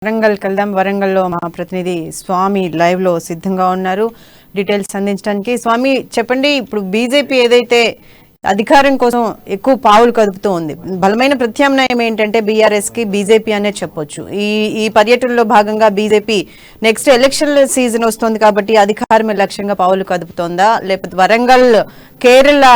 వరంగల్కి వెళ్దాం. వరంగల్లో మా ప్రతినిధి స్వామి లైవ్ లో సిద్ధంగా ఉన్నారు డీటెయిల్స్ అందించడానికి. స్వామి చెప్పండి, ఇప్పుడు బీజేపీ ఏదైతే అధికారం కోసం ఎక్కువ పావులు కదుపుతూ ఉంది, బలమైన ప్రత్యామ్నాయం ఏంటంటే బీఆర్ఎస్ కి బీజేపీ అనే చెప్పొచ్చు. ఈ పర్యటనలో భాగంగా బీజేపీ నెక్స్ట్ ఎలక్షన్ సీజన్ వస్తుంది కాబట్టి అధికారమే లక్ష్యంగా పావులు కదుపుతోందా, లేకపోతే వరంగల్ కేరళ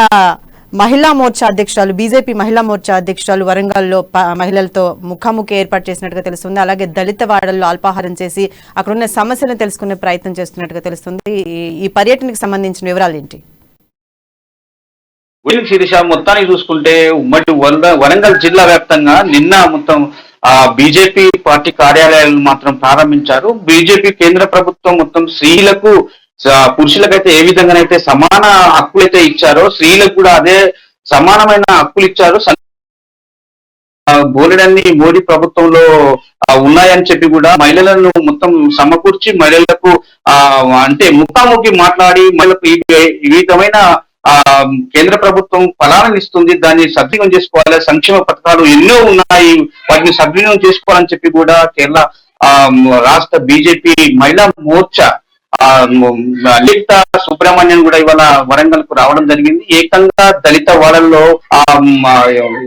మహిళా మోర్చా అధ్యక్షురాలు బీజేపీ మహిళా మోర్చా అధ్యక్షురాలు వరంగల్లో మహిళలతో ముఖాముఖి ఏర్పాటు చేసినట్టుగా తెలుస్తుంది. అలాగే దళిత వాడల్లో అల్పాహారం చేసి అక్కడున్న సమస్యలను తెలుసుకునే ప్రయత్నం చేస్తున్నట్టుగా తెలుస్తుంది. ఈ పర్యటనకు సంబంధించిన వివరాలు ఏంటి? శిరీష, మొత్తానికి చూసుకుంటే ఉమ్మడి వరంగల్ జిల్లా వ్యాప్తంగా నిన్న మొత్తం బీజేపీ పార్టీ కార్యాలయాలను మాత్రం ప్రారంభించారు. బీజేపీ కేంద్ర ప్రభుత్వం మొత్తం స్త్రీలకు పురుషులకైతే ఏ విధంగానైతే సమాన హక్కులైతే ఇచ్చారో స్త్రీలకు కూడా అదే సమానమైన హక్కులు ఇచ్చారు. బోలెడన్ని మోడీ ప్రభుత్వంలో ఉన్నాయని చెప్పి కూడా మహిళలను మొత్తం సమకూర్చి మహిళలకు అంటే ముఖాముఖి మాట్లాడి మహిళలకు ఈ విధమైన కేంద్ర ప్రభుత్వం ఫలాలను ఇస్తుంది, దాన్ని సద్వినియోగం చేసుకోవాలి, సంక్షేమ పథకాలు ఎన్నో ఉన్నాయి, వాటిని సద్వినియోగం చేసుకోవాలని చెప్పి కూడా కేరళ రాష్ట్ర బీజేపీ మహిళా మోర్చా లలిత సుబ్రహ్మణ్యం కూడా ఇవాళ వరంగల్ కు రావడం జరిగింది. ఏకంగా దళిత వాడల్లో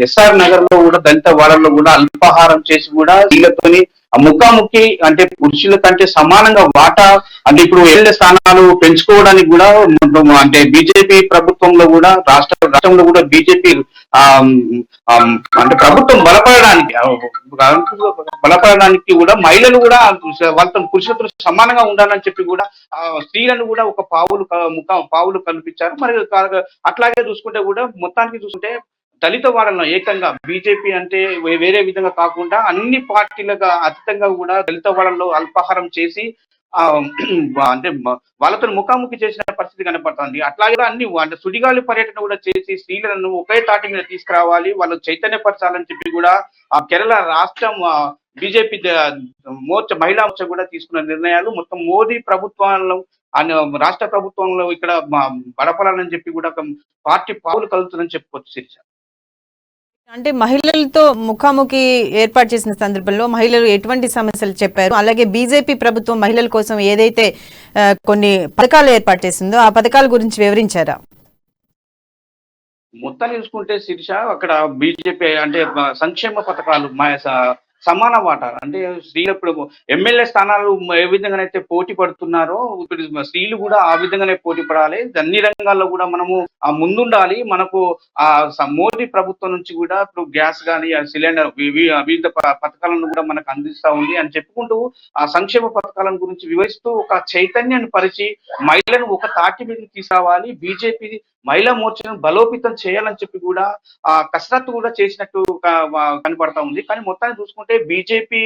ఎస్ఆర్ నగర్ లో కూడా దళిత వాడల్లో కూడా అల్పాహారం చేసి కూడా వీళ్ళతోని ముఖాముఖి అంటే పురుషుల కంటే సమానంగా వాటా అంటే ఇప్పుడు ఎమ్మెల్యే స్థానాలు పెంచుకోవడానికి కూడా అంటే బీజేపీ ప్రభుత్వంలో కూడా రాష్ట్రంలో కూడా బీజేపీ అంటే ప్రభుత్వం బలపడడానికి కూడా మహిళలు కూడా వాళ్ళతో పురుషులతో సమానంగా ఉండాలని చెప్పి కూడా స్త్రీలను కూడా ఒక పావులు కల్పించారు. మరి అట్లాగే చూసుకుంటే కూడా మొత్తానికి చూసుకుంటే దళిత వాడలను ఏకంగా బీజేపీ అంటే వేరే విధంగా కాకుండా అన్ని పార్టీలకు అతీతంగా కూడా దళిత వాడల్లో అల్పాహారం చేసి అంటే వాళ్ళతో ముఖాముఖి చేసిన పరిస్థితి కనపడుతుంది. అట్లాగే అన్ని అంటే సుడిగాలి పర్యటన కూడా చేసి స్త్రీలను ఒకే తాటి మీద తీసుకురావాలి, వాళ్ళు చైతన్యపరచాలని చెప్పి కూడా కేరళ రాష్ట్రం బీజేపీ మహిళా మోర్చా కూడా తీసుకున్న నిర్ణయాలు మొత్తం మోదీ ప్రభుత్వంలో రాష్ట్ర ప్రభుత్వంలో ఇక్కడ బలపడాలని చెప్పి కూడా పార్టీ పావులు కలుగుతుందని చెప్పుకోవచ్చు. శిరీష, అంటే మహిళలతో ముఖాముఖి ఏర్పాటు చేసిన సందర్భంలో మహిళలు ఎటువంటి సమస్యలు చెప్పారు, అలాగే బీజేపీ ప్రభుత్వం మహిళల కోసం ఏదైతే కొన్ని పథకాలు ఏర్పాటు చేసిందో ఆ పథకాల గురించి వివరించారా? మొత్తాన్ని చూసుకుంటే శిరీష, అక్కడ బీజేపీ అంటే సంక్షేమ పథకాలు సమాన వాటా అంటే స్త్రీలు ఇప్పుడు ఎమ్మెల్యే స్థానాలు ఏ విధంగానైతే పోటీ పడుతున్నారో ఇప్పుడు స్త్రీలు కూడా ఆ విధంగానే పోటీ పడాలి, అన్ని రంగాల్లో కూడా మనము ముందుండాలి. మనకు మోదీ ప్రభుత్వం నుంచి కూడా ఇప్పుడు గ్యాస్ కానీ సిలిండర్ వివిధ పథకాలను కూడా మనకు అందిస్తా ఉంది అని చెప్పుకుంటూ ఆ సంక్షేమ పథకాలను గురించి వివరిస్తూ ఒక చైతన్యాన్ని పరిచి మహిళలను ఒక తాటి మీదకి తీసుకురావాలి, బీజేపీ మహిళా మోర్చాను బలోపేతం చేయాలని చెప్పి కూడా కసరత్తు కూడా చేసినట్టు కనపడతా ఉంది. కానీ మొత్తాన్ని చూసుకుంటే బీజేపీ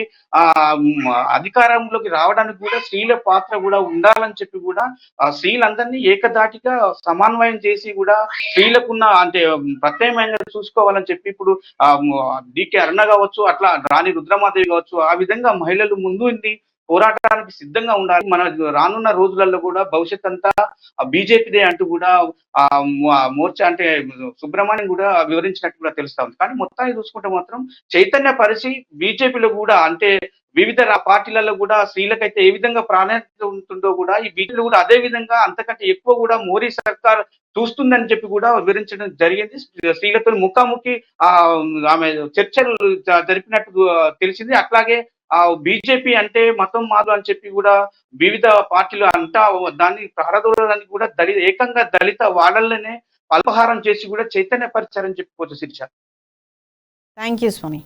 అధికారంలోకి రావడానికి కూడా స్త్రీల పాత్ర కూడా ఉండాలని చెప్పి కూడా స్త్రీలందరినీ ఏకధాటిగా సమన్వయం చేసి కూడా స్త్రీలకున్న అంటే ప్రత్యామ్నాయంగా చూసుకోవాలని చెప్పి ఇప్పుడు డికే అరుణ కావచ్చు, అట్లా రాణి రుద్రమాదేవి కావచ్చు, ఆ విధంగా మహిళలు ముందు పోరాటానికి సిద్ధంగా ఉండాలి. మన రానున్న రోజులలో కూడా భవిష్యత్ అంతా బీజేపీదే అంటూ కూడా మోర్చా అంటే సుబ్రహ్మణ్యం కూడా వివరించినట్టు కూడా తెలుస్తా ఉంది. కానీ మొత్తాన్ని చూసుకుంటే మాత్రం చైతన్య పరిచి బీజేపీలో కూడా అంటే వివిధ పార్టీలలో కూడా స్త్రీలకైతే ఏ విధంగా ప్రాధాన్యత ఉంటుందో కూడా ఈ బీజేపీలో కూడా అదే విధంగా అంతకంటే ఎక్కువ కూడా మోడీ సర్కార్ చూస్తుందని చెప్పి కూడా వివరించడం జరిగింది. స్త్రీలతో ముఖాముఖి ఆమె చర్చలు జరిపినట్టు తెలిసింది. అట్లాగే బీజేపీ అంటే మతం మాదు అని చెప్పి కూడా వివిధ పార్టీలు అంటా దాన్ని ప్రారదోలడానికి కూడా ఏకంగా దళిత వాడల్లోనే అల్పహారం చేసి కూడా చైతన్యపరిచారని చెప్పుకోవచ్చు. Sirisha, thank you Swamy.